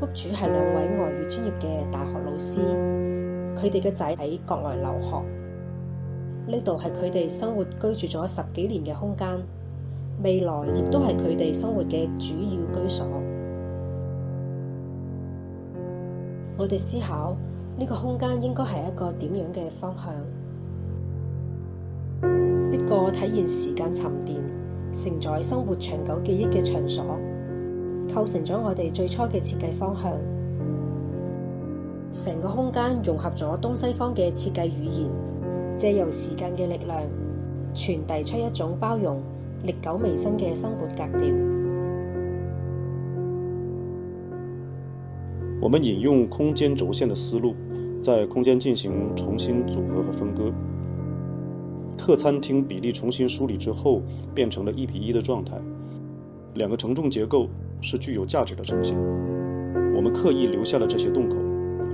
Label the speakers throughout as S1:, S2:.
S1: 屋主係2位外語專業嘅大學老師，佢哋嘅仔喺國外留學，呢度係佢哋生活居住咗10幾年嘅空間，未來亦都係佢哋生活嘅主要居所。我哋思考呢個空間應該係一個點樣嘅方向？一個體現時間沉澱、承載生活長久記憶嘅場所，構成咗我哋最初嘅設計方向。成個空間融合咗東西方嘅設計語言，借由時間嘅力量，傳遞出一種包容、歷久彌新嘅生活格調。
S2: 我們引用空間軸線的思路，在空間進行重新組合和分割。客餐廳比例重新梳理之後，變成了1:1的狀態。2個承重結構是具有價值的呈現。我們刻意留下了這些洞口，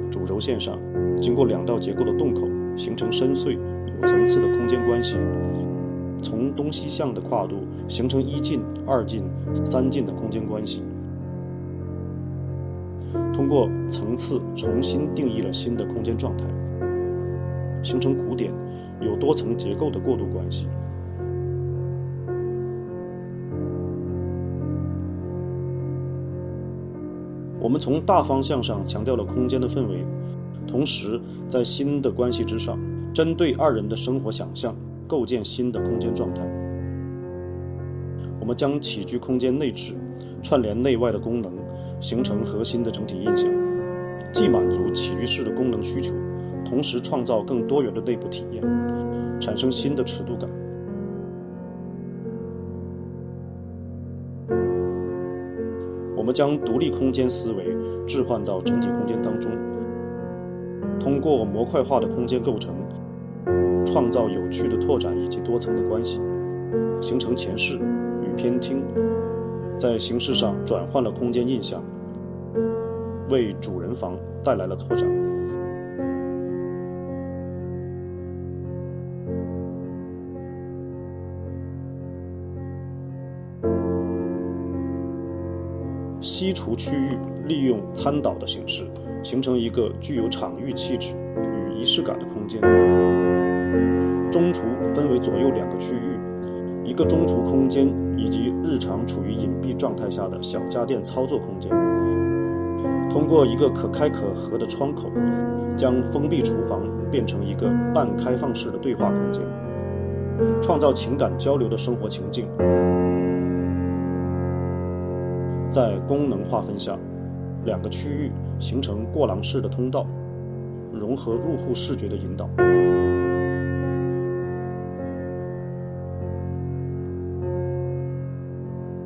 S2: 主軸線上經過2道結構的洞口，形成深邃有層次的空間關係。從東西向的跨度形成1進、2進、3進的空間關係。通過層次重新定義了新的空間狀態，形成古典有多層結構的過渡關係。我們從大方向上強調了空間的氛圍，同時在新的關係之上，針對2人的生活想象，構建新的空間狀態。我們將起居空間內置串聯內外的功能，形成核心的整體印象，既滿足起居室的功能需求，同時創造更多元的內部體驗，產生新的尺度感。我們將獨立空間思維置換到整體空間當中，通過模塊化的空間構成，創造有趣的拓展以及多層的關係，形成前室與偏廳，在形式上轉換了空間印象，為主人房帶來了拓展。西廚區域利用餐島的形式，形成一個具有場域氣質與儀式感的空間。中廚分為左右2個區域，一個中廚空間以及日常處於隱蔽狀態下的小家電操作空間。通過一個可開可合的窗口，將封閉廚房變成一個半開放式的對話空間，創造情感交流的生活情境。在功能劃分下，2個區域形成過廊式的通道，融合入戶視覺的引導。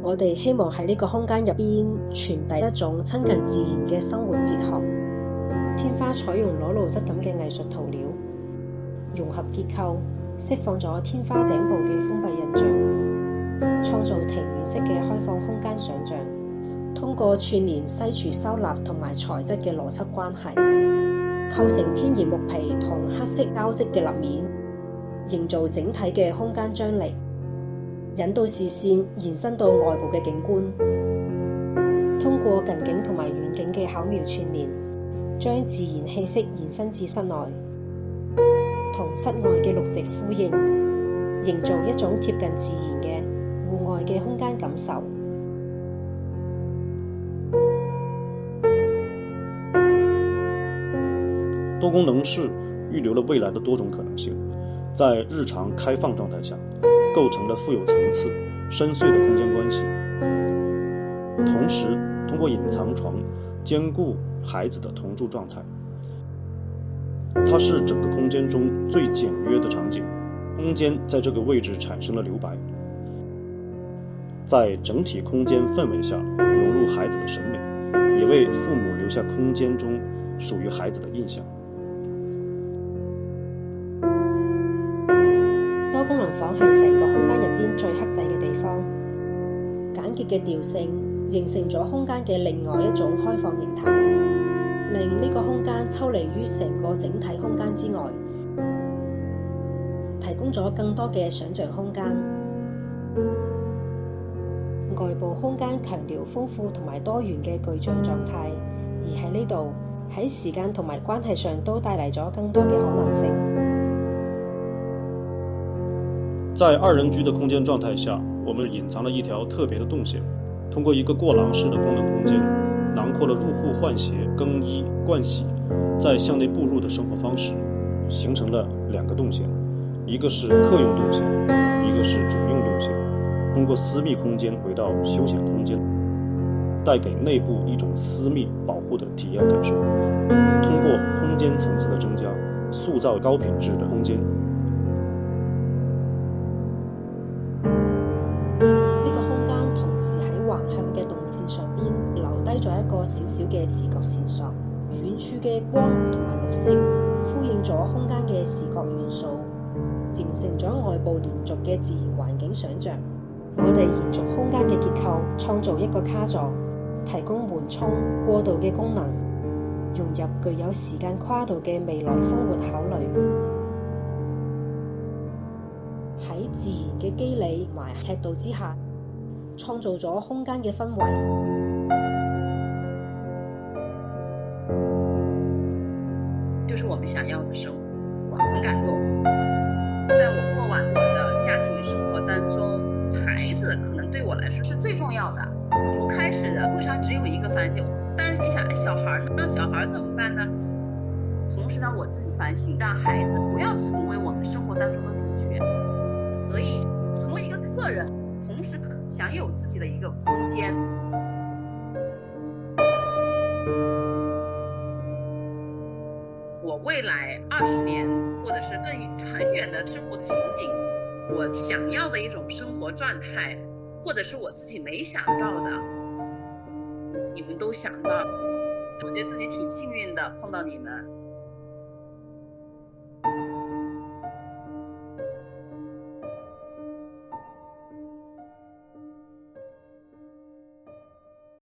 S1: 我哋希望喺呢個空間入邊傳遞一種親近自然嘅生活哲學。天花採用裸露質感嘅藝術塗料，融合結構，釋放咗天花頂部嘅封閉印象，創造庭院式嘅開放空間想像。通過串聯西廚收納同埋材質嘅邏輯關係，構成天然木皮同黑色膠質嘅立面，營造整體嘅空間張力，引導視線延伸到外部嘅景觀。通過近景同埋遠景嘅巧妙串聯，將自然氣息延伸至室內，同室外嘅綠植呼應，營造一種貼近自然嘅戶外嘅空間感受。
S2: 多功能室預留了未來的多種可能性，在日常開放狀態下，構成了富有層次、深邃的空間關係。同時，通過隱藏床，兼顧孩子的同住狀態。它是整個空間中最簡約的場景，空間在這個位置產生了留白，在整體空間氛圍下融入孩子的審美，也為父母留下空間中屬於孩子的印象。
S1: 多功能房係成個空間入邊最克制嘅地方，簡潔嘅調性形成咗空間嘅另外一種開放形態，令呢個空間抽離於成個整體空間之外，提供咗更多嘅想像空間。外部空間強調豐富同埋多元嘅具象狀態，而喺呢度，喺時間同埋關係上都帶嚟咗更多嘅可能性。
S2: 在二人居的空間狀態下，我們隱藏了一條特別的動線，通過一個過廊式的功能空間，囊括了入戶換鞋、更衣、盥洗，再向內步入的生活方式，形成了兩個動線，一個是客用動線，一個是主用動線。通過私密空間回到休閒空間，帶給內部一種私密保護的體驗感受。通過空間層次的增加，塑造高品質的空間。
S1: 呢個空間同時喺橫向嘅動線上邊留低咗一個小小嘅視覺線索，遠處嘅光同埋綠色呼應咗空間嘅視覺元素，形成咗外部連續嘅自然環境想像。我哋延續空間嘅結構，創造一個卡座，提供緩衝過渡嘅功能，融入具有時間跨度嘅未來生活考慮。喺自然嘅肌理同埋尺度之下，創造咗空間嘅氛圍。
S3: 就是我們想要的生活，我很感動。在我過完我的家庭生活當中，孩子可能對我來說是最重要的。我開始為啥只有一個房間？當然心想，小孩呢？那小孩怎麼辦呢？同時讓我自己反省，讓孩子不要成為我們生活當中的主角，可以成為一個客人，同時享有自己的一個空間。我未來20年，或者是更長遠的生活情景，我想要的一種生活狀態，或者是我自己沒想到的，你們都想到，我覺得自己挺幸運的，碰到你們。